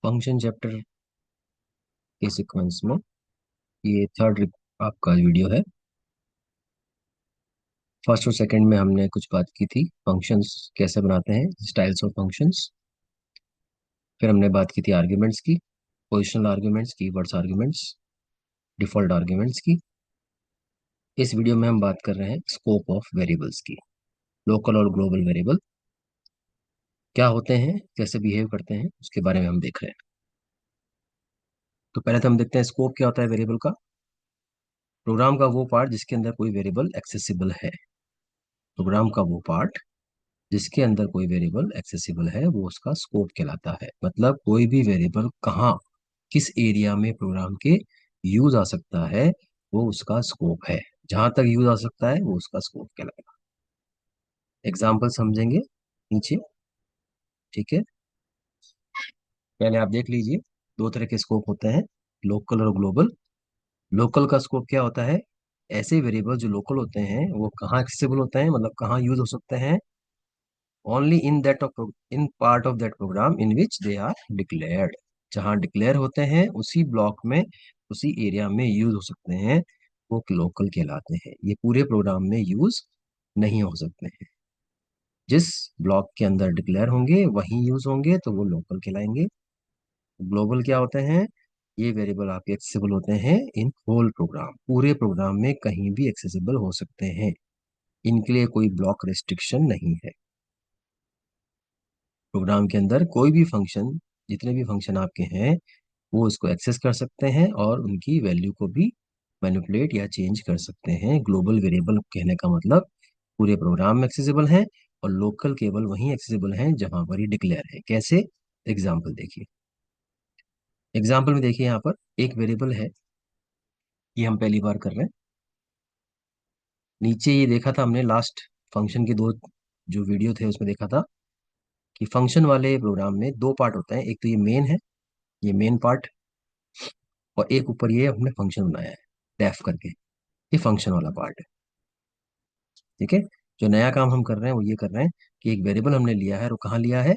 Function chapter के sequence में ये थर्ड आपका वीडियो है। फर्स्ट और सेकंड में हमने कुछ बात की थी, फंक्शंस कैसे बनाते हैं, स्टाइल्स ऑफ फंक्शंस। फिर हमने बात की थी आर्ग्यूमेंट्स की, positional arguments, keywords arguments, default arguments की। इस वीडियो में हम बात कर रहे हैं स्कोप ऑफ वेरिएबल्स की। लोकल और ग्लोबल वेरिएबल क्या होते हैं, कैसे बिहेव करते हैं, उसके बारे में हम देख रहे हैं। तो पहले तो हम देखते हैं स्कोप क्या होता है वेरिएबल का। प्रोग्राम का वो पार्ट जिसके अंदर कोई वेरिएबल एक्सेसिबल है। प्रोग्राम का वो पार्ट जिसके अंदर कोई वेरिएबल एक्सेसिबल है वो उसका स्कोप कहलाता है। मतलब कोई भी वेरिएबल कहाँ, किस एरिया में प्रोग्राम के यूज आ सकता है वो उसका स्कोप है। जहां तक यूज आ सकता है वो उसका स्कोप कहलाएगा। एग्जाम्पल समझेंगे नीचे, ठीक है। पहले आप देख लीजिए, दो तरह के स्कोप होते हैं, लोकल और ग्लोबल। लोकल का स्कोप क्या होता है? ऐसे वेरिएबल जो लोकल होते हैं वो कहाँ एक्सेसिबल होते हैं, मतलब कहाँ यूज हो सकते हैं। Only in part of that program in which they are declared. जहाँ डिक्लेयर होते हैं उसी ब्लॉक में, उसी एरिया में यूज हो सकते हैं, वो लोकल कहलाते हैं। ये पूरे प्रोग्राम में यूज नहीं हो सकते हैं। जिस ब्लॉक के अंदर डिक्लेयर होंगे वहीं यूज होंगे तो वो लोकल कहलाएंगे। ग्लोबल क्या होते हैं? ये वेरिएबल आपके एक्सेसिबल होते हैं इन होल प्रोग्राम, पूरे प्रोग्राम में कहीं भी एक्सेसिबल हो सकते हैं। इनके लिए कोई ब्लॉक रेस्ट्रिक्शन नहीं है। प्रोग्राम के अंदर कोई भी फंक्शन, जितने भी फंक्शन आपके हैं वो इसको एक्सेस कर सकते हैं और उनकी वैल्यू को भी मैनिपुलेट या चेंज कर सकते हैं। ग्लोबल वेरिएबल कहने का मतलब पूरे प्रोग्राम में एक्सेसिबल हैं और लोकल केवल वहीं एक्सेसिबल हैं जहां पर ये डिक्लेयर है। कैसे? एग्जाम्पल देखिए। एग्जाम्पल में देखिए, यहाँ पर एक वेरिएबल है, ये हम पहली बार कर रहे हैं। नीचे ये देखा था हमने लास्ट फंक्शन के दो जो वीडियो थे उसमें देखा था कि फंक्शन वाले प्रोग्राम में दो पार्ट होते हैं। एक तो ये मेन है, ये मेन पार्ट, और एक ऊपर ये हमने फंक्शन बनाया है डेफ करके, ये फंक्शन वाला पार्ट है। ठीक है। जो नया काम हम कर रहे हैं वो ये कर रहे हैं कि एक वेरिएबल हमने लिया है और वो कहाँ लिया है?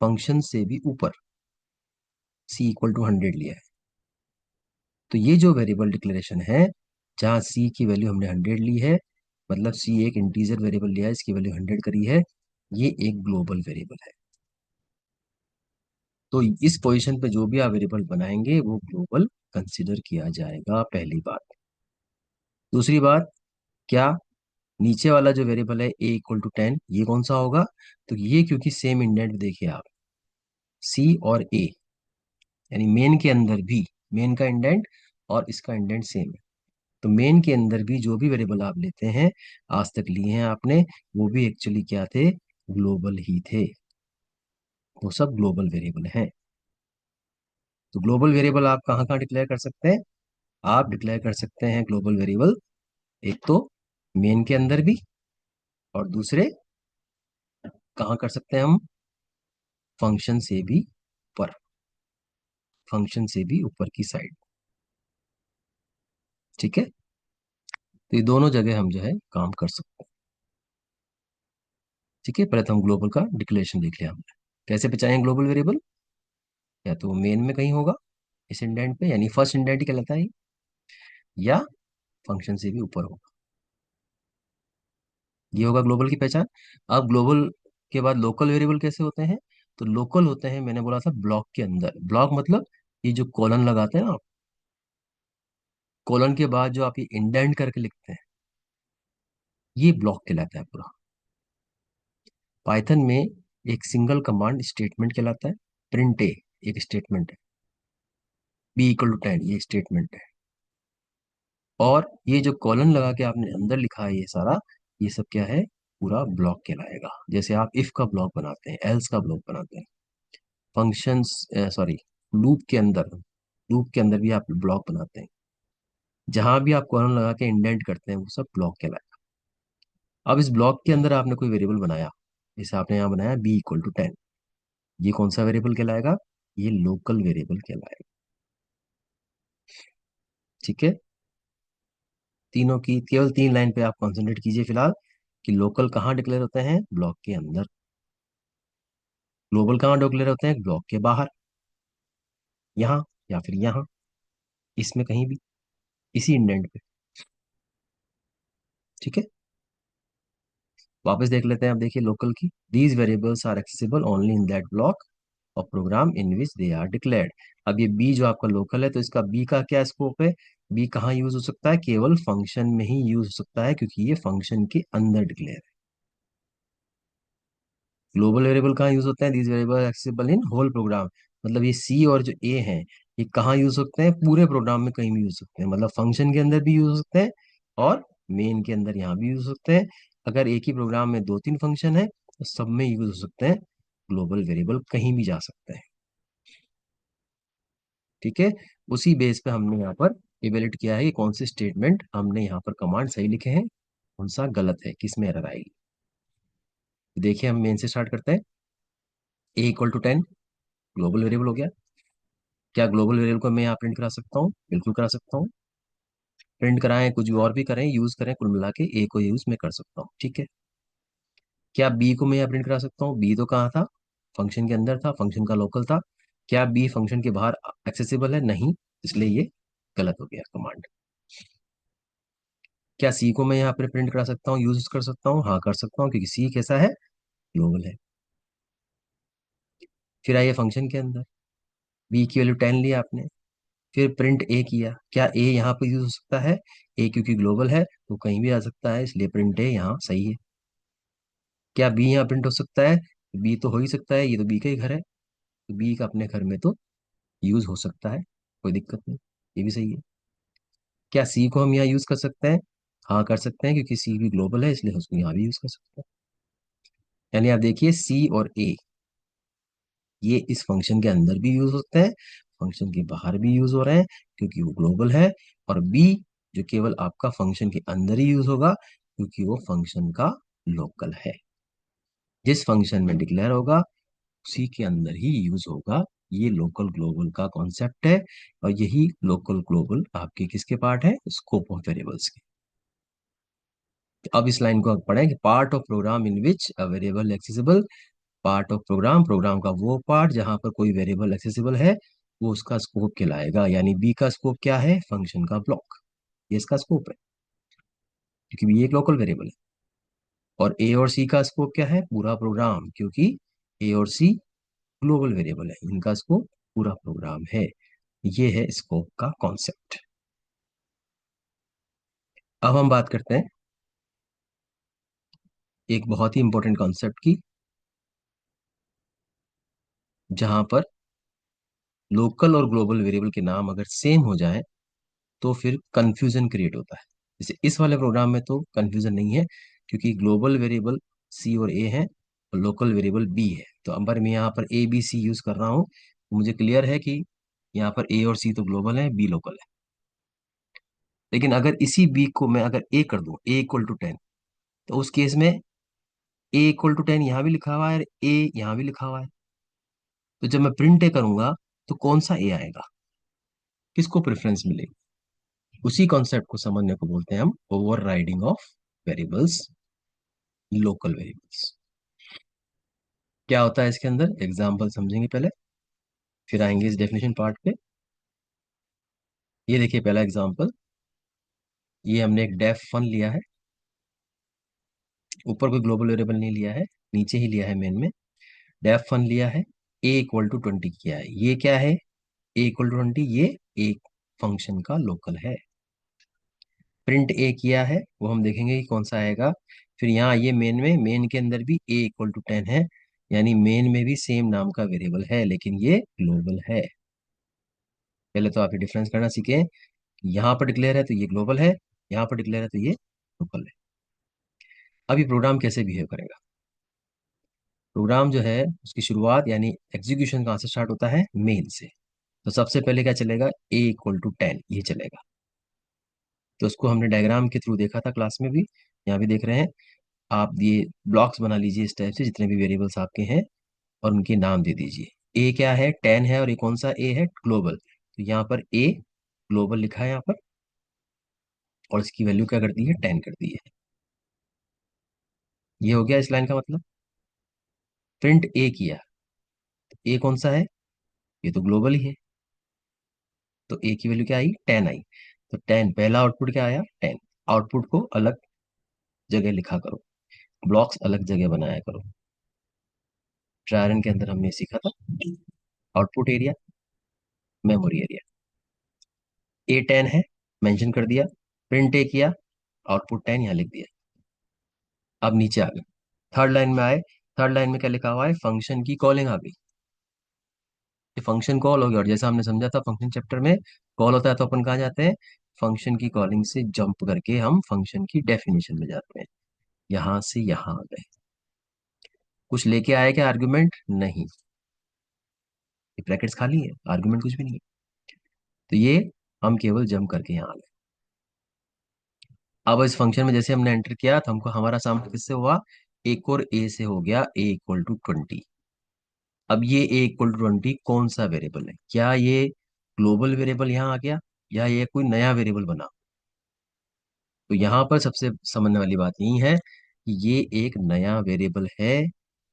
फंक्शन से भी ऊपर, c = 100 लिया है। तो ये जो वेरिएबल डिक्लेरेशन है, जहाँ c की वैल्यू हमने 100 ली है, मतलब c एक इंटीजर वेरिएबल लिया है, इसकी वैल्यू 100 करी है, ये एक ग्लोबल वेरिएबल है। तो इस पोजीशन पे जो भी आप वेरिएबल बनाएंगे वो ग्लोबल कंसिडर किया जाएगा, पहली बात। दूसरी बात, क्या नीचे वाला जो वेरिएबल है a = 10, ये कौन सा होगा? तो ये क्योंकि सेम इंडेंट देखिए आप, सी और ए, यानी मेन के अंदर भी, मेन का इंडेंट और इसका इंडेंट सेम है। तो मेन के अंदर भी जो भी वेरिएबल आप लेते हैं, आज तक लिए हैं आपने, वो भी एक्चुअली क्या थे? ग्लोबल ही थे। वो सब ग्लोबल वेरिएबल हैं। तो ग्लोबल वेरिएबल आप कहाँ कहाँ डिक्लेयर कर सकते हैं? आप डिक्लेयर कर सकते हैं ग्लोबल वेरिएबल एक तो मेन के अंदर भी, और दूसरे कहाँ कर सकते हैं हम? फंक्शन से भी ऊपर, फंक्शन से भी ऊपर की साइड। ठीक है। तो ये दोनों जगह हम जो है काम कर सकते हैं। ठीक है। पहले तो हम ग्लोबल का डिक्लेरेशन देख लिया हमने। कैसे पहचानें ग्लोबल वेरिएबल? या तो मेन में कहीं होगा इस इंडेंट पे, यानी फर्स्ट इंडेंट ही कहलाता है, या फंक्शन से भी ऊपर होगा, ये होगा ग्लोबल की पहचान। अब ग्लोबल के बाद लोकल वेरिएबल कैसे होते हैं? तो लोकल होते हैं, मैंने बोला था ब्लॉक के अंदर। ब्लॉक मतलब ये जो कॉलन लगाते हैं ना आप, कॉलन के बाद जो आप ये इंडेंट करके लिखते हैं, ये ब्लॉक कहलाता है पूरा। पाइथन में एक सिंगल कमांड स्टेटमेंट कहलाता है। प्रिंट ए एक स्टेटमेंट है, b = 10 ये स्टेटमेंट है। और ये जो कॉलन लगा के आपने अंदर लिखा है ये सारा, ये सब क्या है? पूरा ब्लॉक कहलाएगा। जैसे आप इफ का ब्लॉक बनाते हैं, एल्स का ब्लॉक बनाते हैं, फंक्शंस, सॉरी, लूप के अंदर, लूप के अंदर भी आप ब्लॉक बनाते हैं। जहां भी आप कॉलन लगा के इंडेंट करते हैं वो सब ब्लॉक कहलाएगा। अब इस ब्लॉक के अंदर आपने कोई वेरिएबल बनाया, जैसे आपने यहाँ बनाया b = 10, ये कौन सा वेरिएबल कहलाएगा? ये लोकल वेरिएबल कहलाएगा। ठीक है। तीनों की केवल 3 लाइन पे आप कॉन्सेंट्रेट कीजिए फिलहाल, कि लोकल कहाँ डिक्लेयर होते हैं? ब्लॉक के अंदर। ग्लोबल कहाँ डिक्लेयर होते हैं? ब्लॉक के बाहर। यहाँ या फिर यहाँ, इसमें कहीं भी, इसी इंडेंट पे। ठीक है, वापस देख लेते हैं। अब देखिए लोकल की, these variables are accessible only in that block of program in which they are declared. अब ये बी जो आपका लोकल है, तो इसका बी का क्या स्कोप है? बी कहाँ यूज हो सकता है? केवल फंक्शन में ही यूज हो सकता है, क्योंकि ये फंक्शन के अंदर डिक्लेयर है। ग्लोबल वेरिएबल कहाँ यूज होते हैं? These variable accessible in whole program. मतलब ये सी और जो ए है, ये कहाँ यूज हो सकते हैं? पूरे प्रोग्राम में कहीं भी यूज हो सकते हैं। मतलब फंक्शन के अंदर भी यूज हो सकते हैं, और मेन के अंदर यहाँ भी यूज हो सकते हैं। अगर एक ही प्रोग्राम में दो तीन फंक्शन है, तो सब में यूज हो सकते हैं। ग्लोबल वेरिएबल कहीं भी जा सकते हैं। ठीक है, उसी बेस पे हमने यहाँ पर इवेल्यूएट किया है कि कौन से स्टेटमेंट हमने यहाँ पर कमांड सही लिखे हैं, कौन सा गलत है, किस में एरर आएगी। देखिए हम मेन से स्टार्ट करते हैं। A = 10 ग्लोबल वेरिएबल हो गया। क्या ग्लोबल वेरिएबल को मैं यहाँ प्रिंट करा सकता हूँ? बिल्कुल करा सकता हूँ। प्रिंट कराएं, कुछ भी और भी करें, यूज करें, कुल मिला के ए को यूज मैं कर सकता हूँ। ठीक है, क्या बी को मैं यहाँ प्रिंट करा सकता हूँ? बी तो कहाँ था? फंक्शन के अंदर था, फंक्शन का लोकल था। क्या बी फंक्शन के बाहर एक्सेसिबल है? नहीं, इसलिए ये गलत हो गया कमांड। क्या सी को मैं यहाँ पर प्रिंट करा सकता हूँ, यूज कर सकता हूँ? हाँ कर सकता हूँ, क्योंकि सी कैसा है? ग्लोबल है। फिर आइए फंक्शन के अंदर, बी की वैल्यू 10 लिया आपने, फिर प्रिंट ए किया। क्या ए यहाँ पर यूज हो सकता है? ए क्योंकि ग्लोबल है तो कहीं भी आ सकता है, इसलिए प्रिंट ए यहाँ सही है। क्या बी यहाँ प्रिंट हो सकता है? बी तो हो ही सकता है, ये तो बी का ही घर है, तो बी का अपने घर में तो यूज हो सकता है, कोई दिक्कत नहीं, ये भी सही है। क्या सी को हम यहाँ यूज कर सकते हैं? हाँ कर सकते हैं, क्योंकि सी भी ग्लोबल है, इसलिए उसको यहाँ भी यूज कर सकते हैं। यानी आप देखिए सी और ए, ये इस फंक्शन के अंदर भी यूज होते हैं, फंक्शन के बाहर भी यूज हो रहे हैं, क्योंकि वो ग्लोबल है। और बी जो केवल आपका फंक्शन के अंदर ही यूज होगा, क्योंकि वो फंक्शन का लोकल है। जिस फंक्शन में डिक्लेयर होगा उसी के अंदर ही यूज होगा। ये लोकल ग्लोबल का कॉन्सेप्ट है, और यही लोकल ग्लोबल आपके किसके पार्ट है? स्कोप ऑफ वेरिएबल्स के। अब इस लाइन को आप पढ़ें कि part of program in which a variable accessible. Part of program, program का वो पार्ट जहां पर कोई वेरिएबल एक्सेसिबल है, वो उसका स्कोप कहलाएगा। यानी बी का स्कोप क्या है? फंक्शन का ब्लॉक, ये इसका स्कोप है, क्योंकि बी एक लोकल वेरिएबल है। और ए और सी का स्कोप क्या है? पूरा प्रोग्राम, क्योंकि ए और सी ग्लोबल वेरिएबल है, इनका स्कोप पूरा प्रोग्राम है। ये है स्कोप का कॉन्सेप्ट। अब हम बात करते हैं एक बहुत ही इंपॉर्टेंट कॉन्सेप्ट की, जहां पर लोकल और ग्लोबल वेरिएबल के नाम अगर सेम हो जाए तो फिर कंफ्यूजन क्रिएट होता है। जैसे इस वाले प्रोग्राम में तो कंफ्यूजन नहीं है, क्योंकि ग्लोबल वेरिएबल सी और ए है, और लोकल वेरिएबल बी है। तो अगर मैं यहाँ पर ए बी सी यूज कर रहा हूँ, तो मुझे क्लियर है कि यहाँ पर ए और सी तो ग्लोबल है, बी लोकल है। लेकिन अगर इसी बी को मैं अगर ए कर दूं, A = 10, तो उस केस में A = 10 यहाँ भी लिखा हुआ है, ए यहाँ भी लिखा हुआ है। तो जब मैं प्रिंट ए करूंगा, तो कौन सा ए आएगा? किसको प्रेफरेंस मिलेगी? उसी कॉन्सेप्ट को समझने को बोलते हैं हम over riding of variables, local variables. क्या होता है इसके अंदर? एग्जाम्पल समझेंगे पहले, फिर आएंगे इस डेफिनेशन पार्ट पे। ये देखिए पहला एग्जाम्पल, ये हमने एक डेफ फन लिया है, ऊपर कोई ग्लोबल वेरिएबल नहीं लिया है, नीचे ही लिया है मेन में। डेफ फन लिया है, A = 20 किया है। ये क्या है? A = 20, ये एक फंक्शन का लोकल है। प्रिंट ए किया है, वो हम देखेंगे कि कौन सा आएगा। फिर यहाँ ये मेन में, मेन के अंदर भी A = 10 है, यानी मेन में भी सेम नाम का वेरिएबल है, लेकिन ये ग्लोबल है। पहले तो आप ये डिफरेंस करना सीखें, यहाँ पर डिक्लेयर है तो ये ग्लोबल है, यहाँ पर डिक्लेयर है तो ये लोकल है। अब ये प्रोग्राम कैसे बिहेव करेगा? प्रोग्राम जो है उसकी शुरुआत यानी एग्जीक्यूशन कहाँ से स्टार्ट होता है? मेन से। तो सबसे पहले क्या चलेगा? A = 10 ये चलेगा। तो उसको हमने डायग्राम के थ्रू देखा था क्लास में भी, यहाँ भी देख रहे हैं। आप ये ब्लॉक्स बना लीजिए इस टाइप से, जितने भी वेरिएबल्स आपके हैं, और उनके नाम दे दीजिए। ए क्या है? 10 है, और ये कौन सा ए है? ग्लोबल। तो यहाँ पर ए ग्लोबल लिखा है यहाँ पर, और इसकी वैल्यू क्या कर दी है? 10 कर दी है। ये हो गया इस लाइन का मतलब। प्रिंट ए किया, ए कौन सा है? ये तो ग्लोबल ही है, तो ए की वैल्यू क्या आई, 10 आई। तो 10 पहला आउटपुट क्या आया, 10। आउटपुट को अलग जगह लिखा करो, ब्लॉक्स अलग जगह बनाया करो। ट्रायरन के अंदर हमने सीखा था आउटपुट एरिया, मेमोरी एरिया। ए 10 है, मेंशन कर दिया, प्रिंट ए किया, आउटपुट 10 यहाँ लिख दिया। अब नीचे आ गए, थर्ड लाइन में आए। थर्ड लाइन में क्या लिखा हुआ है, फंक्शन की कॉलिंग आ गई। ये फंक्शन कॉल हो गया, और जैसा हमने समझा था फंक्शन चैप्टर में, कॉल होता है तो अपन कहाँ जाते हैं, फंक्शन की कॉलिंग से जंप करके हम फंक्शन की डेफिनेशन में जाते हैं। यहां से यहां आ गए। कुछ लेके आए क्या आर्गुमेंट, नहीं, ये ब्रैकेट्स खाली है, आर्गुमेंट कुछ भी नहीं है। तो ये हम केवल जंप करके यहाँ आ गए। अब इस फंक्शन में जैसे हमने एंटर किया तो हमको हमारा सामना किससे हुआ, एक और ए से हो गया, ए इक्वल टू 20। अब ये ए इक्वल टू 20 कौन सा वेरिएबल है, क्या ये ग्लोबल वेरिएबल यहाँ आ गया, या ये कोई नया वेरिएबल बना। तो यहाँ पर सबसे समझने वाली बात यही है कि ये एक नया वेरिएबल है,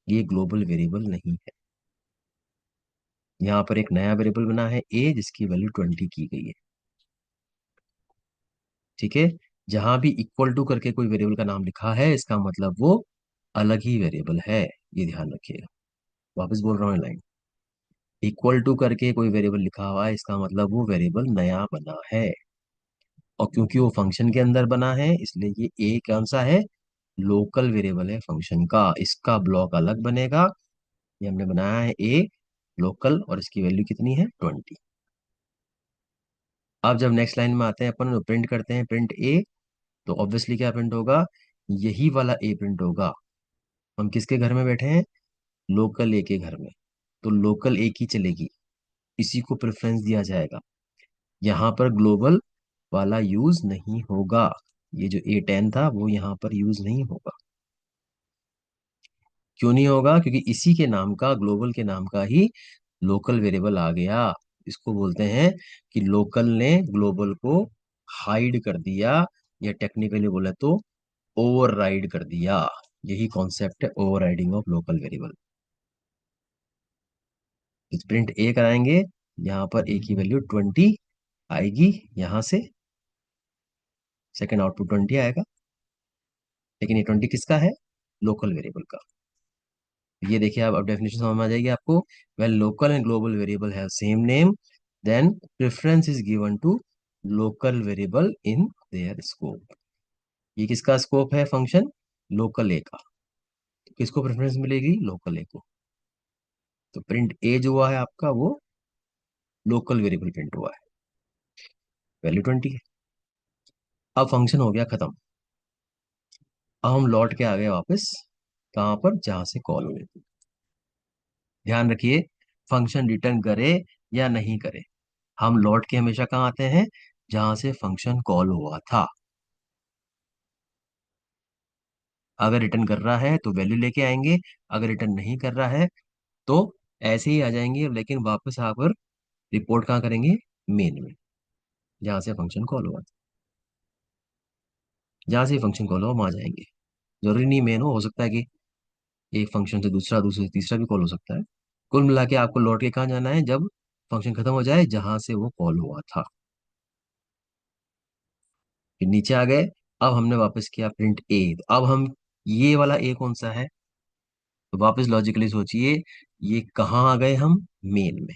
ये ग्लोबल वेरिएबल नहीं है। यहाँ पर एक नया वेरिएबल बना है ए, जिसकी वैल्यू 20 की गई है। ठीक है, जहां भी इक्वल टू करके कोई वेरिएबल का नाम लिखा है, इसका मतलब वो अलग ही वेरिएबल है, ये ध्यान रखिएगा। वापस बोल रहा हूँ लाइन, इक्वल टू करके कोई वेरिएबल लिखा हुआ है, इसका मतलब वो वेरिएबल नया बना है। और क्योंकि वो फंक्शन के अंदर बना है, इसलिए ये ए कौन सा है, लोकल वेरिएबल है फंक्शन का, इसका ब्लॉक अलग बनेगा। ये हमने बनाया है ए लोकल, और इसकी वैल्यू कितनी है, 20। अब जब नेक्स्ट लाइन में आते हैं अपन, प्रिंट करते हैं प्रिंट ए, तो ऑब्वियसली क्या प्रिंट होगा, यही वाला ए प्रिंट होगा। हम किसके घर में बैठे हैं, लोकल ए के घर में, तो लोकल ए की चलेगी, इसी को प्रेफरेंस दिया जाएगा। यहाँ पर ग्लोबल वाला यूज नहीं होगा, ये जो ए 10 था वो यहाँ पर यूज नहीं होगा। क्यों नहीं होगा, क्योंकि इसी के नाम का, ग्लोबल के नाम का ही लोकल वेरिएबल आ गया। इसको बोलते हैं कि लोकल ने ग्लोबल को हाइड कर दिया, या टेक्निकली बोले तो ओवरराइड कर दिया। यही कॉन्सेप्ट है overriding of local variable. Print a कराएंगे, यहाँ पर ए की वैल्यू 20 आएगी, यहां से सेकेंड आउटपुट 20 आएगा। लेकिन ये 20 किसका है, लोकल वेरिएबल का। ये देखिए, अब डेफिनेशन समझ में आ जाएगी आपको। When local and global variable have same name, then preference is given to local variable in their scope. ये किसका स्कोप है, फंक्शन लोकल ए का। तो किसको प्रेफरेंस मिलेगी, लोकल ए को। तो प्रिंट ए जो हुआ है आपका, वो लोकल वेरिएबल प्रिंट हुआ है, वैल्यू 20 है। अब फंक्शन हो गया खत्म। अब हम लौट के आ गए वापस, कहाँ पर, जहां से कॉल हुई थी। ध्यान रखिए, फंक्शन रिटर्न करे या नहीं करे, हम लौट के हमेशा कहाँ आते हैं, जहां से फंक्शन कॉल हुआ था। अगर रिटर्न कर रहा है तो वैल्यू लेके आएंगे, अगर रिटर्न नहीं कर रहा है तो ऐसे ही आ जाएंगे, लेकिन वापस आकर रिपोर्ट कहाँ करेंगे, मेन में, जहां से फंक्शन कॉल हुआ था। जहां से फंक्शन कॉल हुआ वहां जाएंगे। जरूरी नहीं मेन हो सकता है कि एक फंक्शन से दूसरा, दूसरे से तीसरा भी कॉल हो सकता है। कुल मिला के आपको लौट के कहाँ जाना है, जब फंक्शन खत्म हो जाए, जहां से वो कॉल हुआ था। फिर नीचे आ गए, अब हमने वापस किया प्रिंट ए, तो अब हम, ये वाला ए कौन सा है, तो वापस लॉजिकली सोचिए, ये कहाँ आ गए हम, मेन में,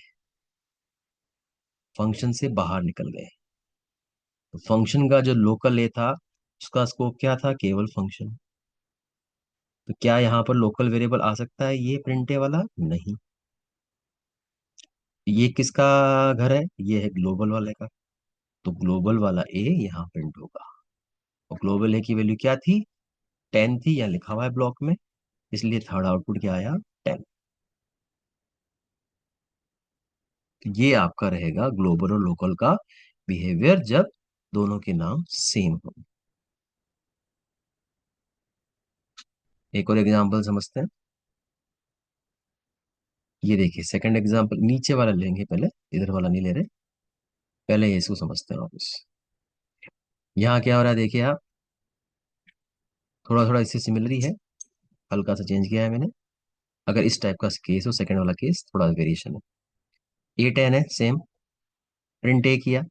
फंक्शन से बाहर निकल गए। तो फंक्शन का जो लोकल ए था, उसका स्कोप क्या था, केवल फंक्शन। तो क्या यहाँ पर लोकल वेरिएबल आ सकता है, ये प्रिंट ए वाला, नहीं। ये किसका घर है, ये है ग्लोबल वाले का। तो ग्लोबल वाला ए यहाँ प्रिंट होगा। और ग्लोबल ए की वैल्यू क्या थी, 10 थी, यहाँ लिखा हुआ है ब्लॉक में, इसलिए थर्ड आउटपुट क्या आया, 10। तो ये आपका रहेगा ग्लोबल और लोकल का बिहेवियर, जब दोनों के नाम सेम हो। एक और एग्जांपल समझते हैं। ये देखिए सेकंड एग्जांपल, नीचे वाला लेंगे पहले, इधर वाला नहीं ले रहे, पहले इसको समझते हैं वापस। यहाँ क्या हो रहा है, देखिए आप, थोड़ा थोड़ा इससे सिमिलर ही है, हल्का सा चेंज किया है मैंने। अगर इस टाइप का केस हो, सेकंड वाला केस थोड़ा वेरिएशन है। ए 10 है सेम, प्रिंट ए किया।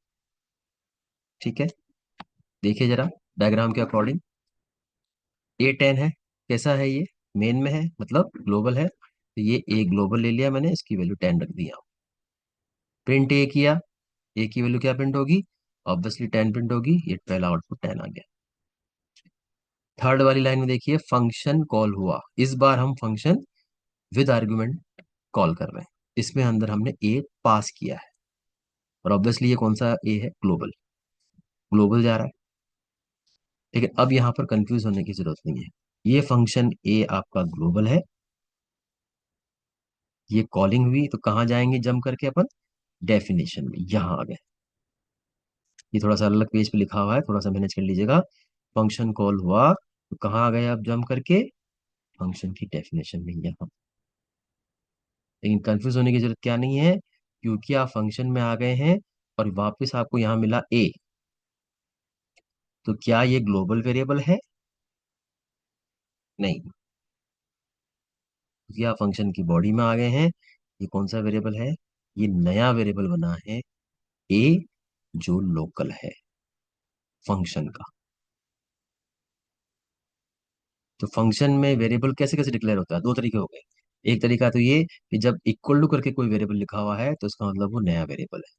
ठीक है, देखिए जरा डायग्राम के अकॉर्डिंग, ए 10 है। कैसा है ये? मेन में है, मतलब ग्लोबल है, तो ये ए ग्लोबल ले लिया मैंने, इसकी वैल्यू 10 रख दिया। प्रिंट ए किया, ए की वैल्यू क्या प्रिंट होगी? ऑब्वियसली 10 प्रिंट होगी, ये पहला आउटपुट 10 आ गया। थर्ड वाली लाइन में देखिए, फंक्शन कॉल हुआ। इस बार हम फंक्शन विद आर्गुमेंट कॉल कर रहे हैं। इसमें अंदर हमने ए पास किया है, और ऑब्वियसली ये कौन सा ए है? ग्लोबल। ग्लोबल जा रहा है। लेकिन अब यहाँ पर कंफ्यूज होने की जरूरत नहीं है। ये फंक्शन ए आपका ग्लोबल है, ये कॉलिंग हुई तो कहाँ जाएंगे जंप करके अपन? डेफिनेशन में, यहाँ आ गए। ये थोड़ा सा अलग पेज पे लिखा हुआ है, थोड़ा सा मैनेज कर लीजिएगा। फंक्शन कॉल हुआ तो कहाँ आ गए आप जंप करके? फंक्शन की डेफिनेशन में, यहाँ। लेकिन कंफ्यूज होने की जरूरत क्या नहीं है, क्योंकि आप फंक्शन में आ गए हैं और वापस आपको यहाँ मिला ए। तो क्या ये ग्लोबल वेरिएबल है? नहीं, क्योंकि आप फंक्शन की बॉडी में आ गए हैं। ये कौन सा वेरिएबल है? ये नया वेरिएबल बना है ए, जो लोकल है फंक्शन का। तो फंक्शन में वेरिएबल कैसे कैसे डिक्लेयर होता है? दो तरीके हो गए। एक तरीका तो ये कि जब इक्वल टू करके कोई वेरिएबल लिखा हुआ है तो उसका मतलब वो नया वेरिएबल है।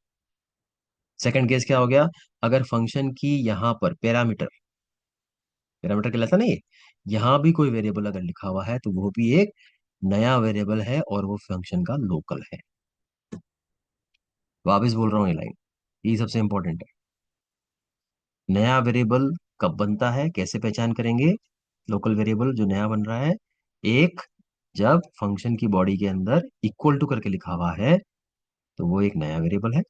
सेकंड केस क्या हो गया? अगर फंक्शन की यहाँ पर पैरामीटर, पैरामीटर कहलाता नहीं है, यहाँ भी कोई वेरिएबल अगर लिखा हुआ है तो वो भी एक नया वेरिएबल है और वो फंक्शन का लोकल है। वापिस बोल रहा हूँ ये लाइन, ये सबसे इंपॉर्टेंट है। नया वेरिएबल कब बनता है, कैसे पहचान करेंगे लोकल वेरिएबल जो नया बन रहा है? एक, जब फंक्शन की बॉडी के अंदर इक्वल टू करके लिखा हुआ है तो वो एक नया वेरिएबल है,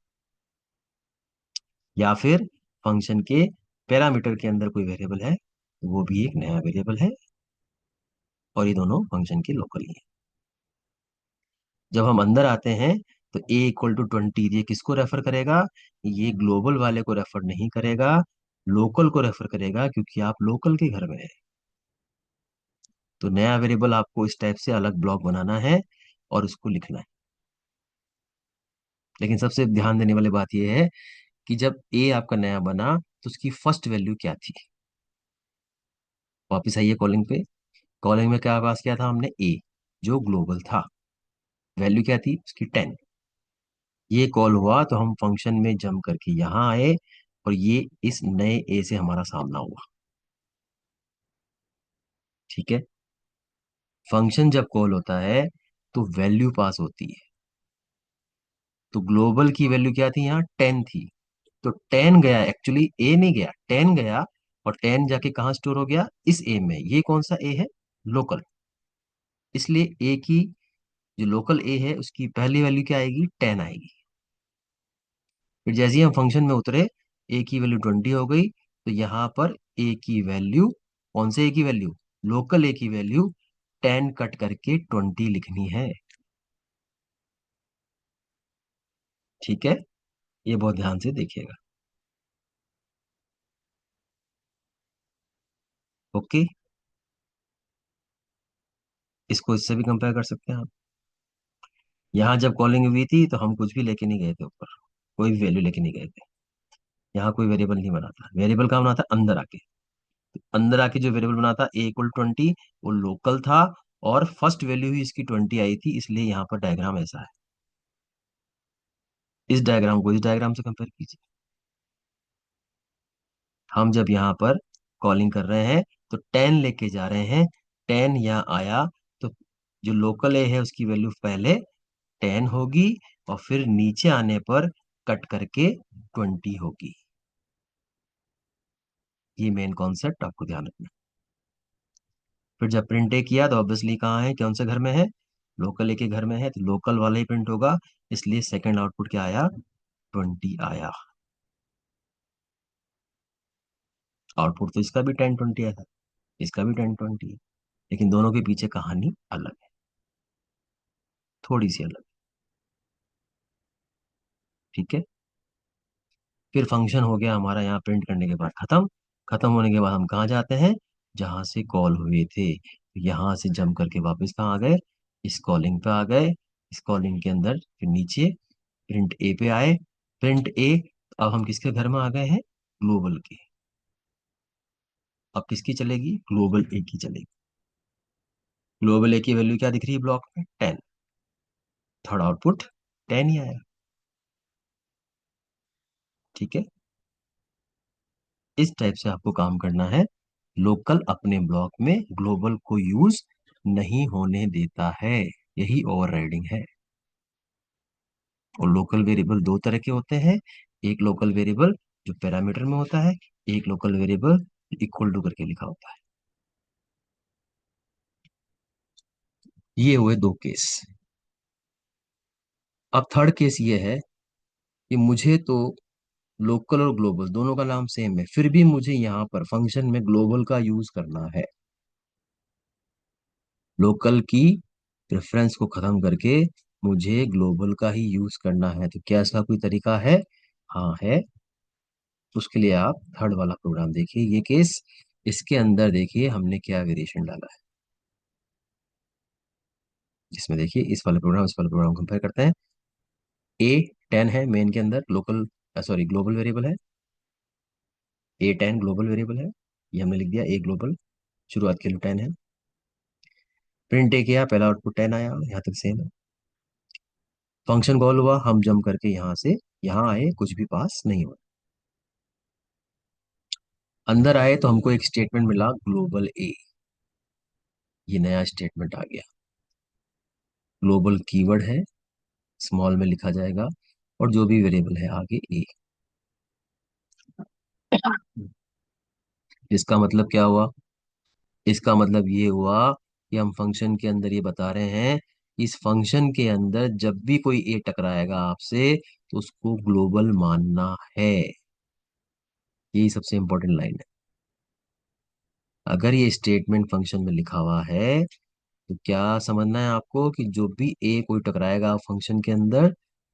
या फिर फंक्शन के पैरामीटर के अंदर कोई वेरिएबल है तो वो भी एक नया वेरिएबल है, और ये दोनों फंक्शन के लोकल ही है। जब हम अंदर आते हैं तो ए इक्वल टू 20, ये किसको रेफर करेगा? ये ग्लोबल वाले को रेफर नहीं करेगा, लोकल को रेफर करेगा, क्योंकि आप लोकल के घर में है। तो नया वेरिएबल आपको इस टाइप से अलग ब्लॉक बनाना है और उसको लिखना है। लेकिन सबसे ध्यान देने वाली बात यह है कि जब ए आपका नया बना तो उसकी फर्स्ट वैल्यू क्या थी? वापिस आइए कॉलिंग पे। कॉलिंग में क्या पास किया था हमने? ए, जो ग्लोबल था। वैल्यू क्या थी उसकी? 10। ये कॉल हुआ तो हम फंक्शन में जंप करके यहाँ आए, और ये इस नए ए से हमारा सामना हुआ। ठीक है, फंक्शन जब कॉल होता है तो वैल्यू पास होती है। तो ग्लोबल की वैल्यू क्या थी? यहाँ 10 थी। तो 10 गया, एक्चुअली ए नहीं गया, 10 गया, और 10 जाके कहाँ स्टोर हो गया? इस ए में। ये कौन सा ए है? लोकल। इसलिए ए की, जो लोकल ए है, उसकी पहली वैल्यू क्या आएगी? 10 आएगी। फिर जैसे ही हम फंक्शन में उतरे, ए की वैल्यू 20 हो गई, तो यहाँ पर ए की वैल्यू, कौन से ए की वैल्यू? लोकल ए की वैल्यू 10 कट करके 20 लिखनी है। ठीक है, ये बहुत ध्यान से देखिएगा। ओके, इसको इससे भी कंपेयर कर सकते हैं आप। यहाँ जब कॉलिंग हुई थी तो हम कुछ भी लेके नहीं गए थे ऊपर, कोई भी वैल्यू लेके नहीं गए थे। यहाँ कोई वेरिएबल नहीं बना था। वेरिएबल कहाँ बना था? अंदर आके। अंदर आके जो वेरिएबल बना था ए इक्वल 20, वो लोकल था, और फर्स्ट वैल्यू ही इसकी 20 आई थी, इसलिए यहाँ पर डायग्राम ऐसा है। इस डायग्राम को इस डायग्राम से कंपेयर कीजिए। हम जब यहाँ पर कॉलिंग कर रहे हैं तो 10 लेके जा रहे हैं, 10 यहाँ आया, तो जो लोकल ए है उसकी वैल्यू पहले 10 होगी, और फिर नीचे आने पर कट करके 20 होगी। ये मेन कॉन्सेप्ट आपको ध्यान रखना। फिर जब प्रिंट ए किया तो ऑब्वियसली कहाँ है, कौन से घर में है? लोकल ए के घर में है, तो लोकल वाला ही प्रिंट होगा, इसलिए सेकंड आउटपुट क्या आया? 20 आया। आउटपुट तो इसका भी 10-20 आया था, इसका भी 10-20 है, लेकिन दोनों के पीछे कहानी अलग है, थोड़ी सी अलग। ठीक है, फिर फंक्शन हो गया हमारा यहाँ प्रिंट करने के बाद खत्म। खत्म होने के बाद हम कहाँ जाते हैं? जहां से कॉल हुए थे, यहाँ से जंप करके वापस कहाँ आ गए? इस कॉलिंग पे आ गए। इस कॉलिंग के अंदर फिर नीचे प्रिंट ए पे आए, प्रिंट ए। अब हम किसके घर में आ गए हैं? ग्लोबल के। अब किसकी चलेगी? ग्लोबल ए की चलेगी। ग्लोबल ए की वैल्यू क्या दिख रही है ब्लॉक में? 10। थर्ड आउटपुट 10 ही आया। ठीक है, इस टाइप से आपको काम करना है। लोकल अपने ब्लॉक में ग्लोबल को यूज नहीं होने देता है, यही ओवरराइडिंग है। और लोकल वेरिएबल दो तरह के होते हैं। एक लोकल वेरिएबल जो पैरामीटर में होता है, एक लोकल वेरिएबल इक्वल टू करके लिखा होता है। ये हुए दो केस। अब थर्ड केस ये है कि मुझे तो लोकल और ग्लोबल दोनों का नाम सेम है, फिर भी मुझे यहाँ पर फंक्शन में ग्लोबल का यूज करना है। लोकल की प्रेफरेंस को खत्म करके मुझे ग्लोबल का ही यूज करना है। तो क्या इसका कोई तरीका है? हाँ है। उसके लिए आप थर्ड वाला प्रोग्राम देखिए, ये केस। इसके अंदर देखिए हमने क्या वेरिएशन डाला है। जिसमें देखिए इस वाले प्रोग्राम इस वाले प्रोग्राम कंपेयर करते हैं। ए 10 है मेन के अंदर, लोकल सॉरी ग्लोबल वेरिएबल है। ए 10 ग्लोबल वेरिएबल है, ये हमने लिख दिया ए ग्लोबल। शुरुआत के लिए 10 है। प्रिंट ए किया, पहला आउटपुट 10 आया, यहाँ तक सेम है। फंक्शन कॉल हुआ, हम जंप करके यहाँ से यहाँ आए, कुछ भी पास नहीं हुआ। अंदर आए तो हमको एक स्टेटमेंट मिला ग्लोबल ए। ये नया स्टेटमेंट आ गया। ग्लोबल कीवर्ड है, स्मॉल में लिखा जाएगा, और जो भी वेरिएबल है आगे ए। इसका मतलब क्या हुआ? इसका मतलब ये हुआ कि हम फंक्शन के अंदर ये बता रहे हैं, इस फंक्शन के अंदर जब भी कोई ए टकराएगा आपसे तो उसको ग्लोबल मानना है। यही सबसे इंपॉर्टेंट लाइन है। अगर ये स्टेटमेंट फंक्शन में लिखा हुआ है तो क्या समझना है आपको कि जो भी ए कोई टकराएगा फंक्शन के अंदर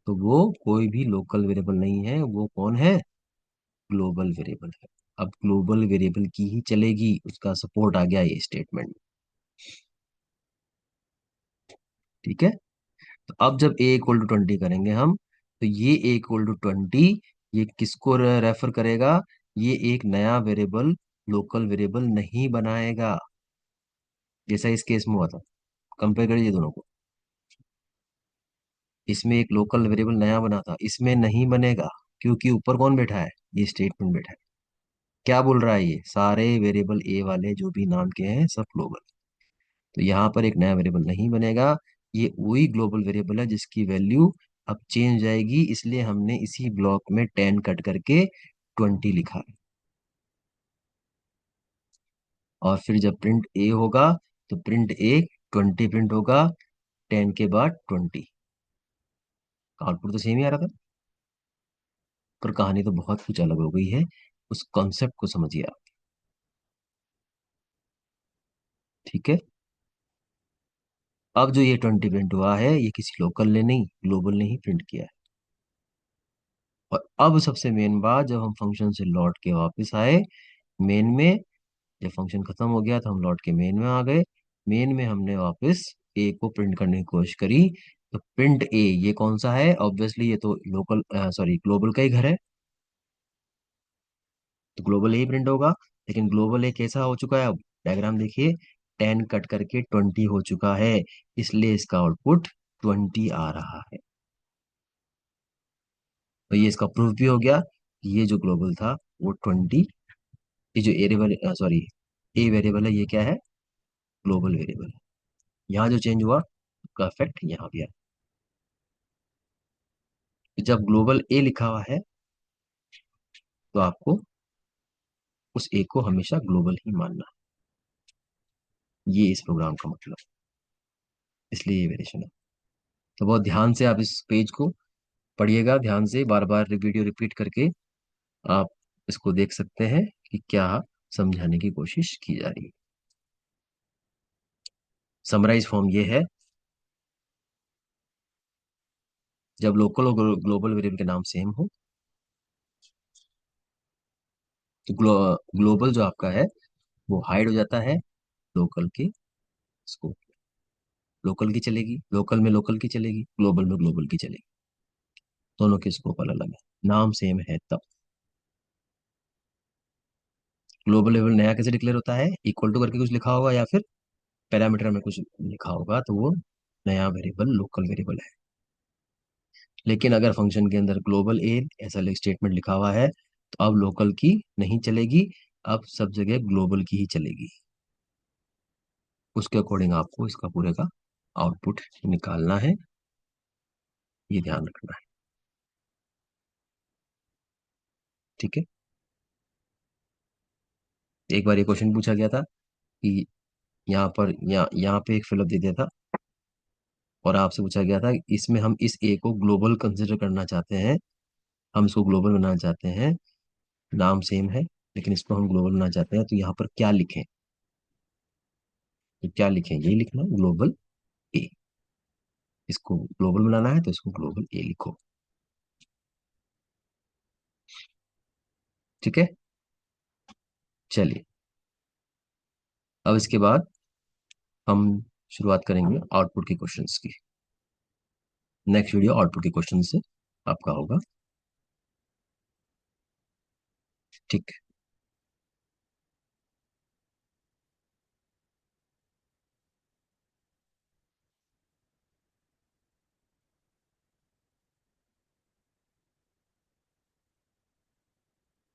तो वो कोई भी लोकल वेरिएबल नहीं है, वो कौन है? ग्लोबल वेरिएबल है। अब ग्लोबल वेरिएबल की ही चलेगी, उसका सपोर्ट आ गया ये स्टेटमेंट। ठीक है, तो अब जब ए इक्वल टू 20 करेंगे हम, तो ये ए इक्वल टू 20 ये किसको रेफर करेगा? ये एक नया वेरिएबल लोकल वेरिएबल नहीं बनाएगा, जैसा इस केस में हुआ था। कंपेयर करिए दोनों को। इसमें एक लोकल वेरिएबल नया बना था, इसमें नहीं बनेगा, क्योंकि ऊपर कौन बैठा है? ये स्टेटमेंट बैठा है। क्या बोल रहा है? ये सारे वेरिएबल ए वाले जो भी नाम के हैं सब ग्लोबल। तो यहाँ पर एक नया वेरिएबल नहीं बनेगा। ये वही ग्लोबल वेरिएबल है जिसकी वैल्यू अब चेंज जाएगी, इसलिए हमने इसी ब्लॉक में 10 कट करके 20 लिखा है। और फिर जब प्रिंट ए होगा तो प्रिंट ए 20 प्रिंट होगा, 10 के बाद 20। आउटपुट तो सेम ही आ रहा था, पर कहानी तो बहुत कुछ अलग हो गई है। उस कॉन्सेप्ट को समझिए आप। ठीक है, अब जो ये 20 प्रिंट हुआ है ये किसी लोकल ने नहीं, ग्लोबल ने ही प्रिंट किया है। और अब सबसे मेन बात, जब हम फंक्शन से लौट के वापस आए मेन में, जब फंक्शन खत्म हो गया तो हम लौट के मेन में आ गए। मेन में हमने वापस ए को प्रिंट करने की कोशिश करी। तो प्रिंट ए ये कौन सा है? ऑब्वियसली ये तो लोकल सॉरी ग्लोबल का ही घर है, तो ग्लोबल ए ही प्रिंट होगा। लेकिन ग्लोबल ए कैसा हो चुका है? अब डायग्राम देखिए, 10 कट करके 20 हो चुका है, इसलिए इसका आउटपुट 20 आ रहा है। तो ये इसका प्रूफ भी हो गया कि ये जो ग्लोबल था वो 20, ये जो a variable sorry a variable है ये क्या है? ग्लोबल वेरिएबल है। यहाँ जो चेंज हुआ उसका इफेक्ट यहाँ भी आया। तो जब ग्लोबल ए लिखा हुआ है तो आपको उस ए को हमेशा ग्लोबल ही मानना है। ये इस प्रोग्राम का मतलब, इसलिए ये वेरिएशन है। तो बहुत ध्यान से आप इस पेज को पढ़िएगा, ध्यान से बार बार वीडियो रिपीट करके आप इसको देख सकते हैं कि क्या समझाने की कोशिश की जा रही है। समराइज फॉर्म ये है, जब लोकल और ग्लोबल वेरिएबल के नाम सेम हो तो ग्लोबल जो आपका है वो हाइड हो जाता है लोकल के स्कोप। लोकल की चलेगी, लोकल में लोकल की चलेगी, ग्लोबल में ग्लोबल की चलेगी, दोनों के स्कोप अलग अलग है। नाम सेम है तब। ग्लोबल वेरिएबल नया कैसे डिक्लेयर होता है? इक्वल टू करके कुछ लिखा होगा या फिर पैरामीटर में कुछ लिखा होगा, तो वो नया वेरिएबल लोकल वेरिएबल है। लेकिन अगर फंक्शन के अंदर ग्लोबल ए ऐसा स्टेटमेंट लिखा हुआ है, तो अब लोकल की नहीं चलेगी, अब सब जगह ग्लोबल की ही चलेगी। उसके अकॉर्डिंग आपको इसका पूरे का आउटपुट निकालना है, ये ध्यान रखना है। ठीक है। एक बार ये क्वेश्चन पूछा गया था कि यहाँ पे एक फिलअप दे दिया था, और आपसे पूछा गया था कि इसमें हम इस ए को ग्लोबल कंसिडर करना चाहते हैं, हम इसको ग्लोबल बनाना चाहते हैं, नाम सेम है लेकिन इसको हम ग्लोबल बनाना चाहते हैं, तो यहाँ पर क्या लिखें? तो क्या लिखें? यही लिखना, ग्लोबल ए। इसको ग्लोबल बनाना है तो इसको ग्लोबल ए लिखो। ठीक है। चलिए, अब इसके बाद हम शुरुआत करेंगे आउटपुट के क्वेश्चंस की। नेक्स्ट वीडियो आउटपुट के क्वेश्चन से आपका होगा। ठीक है।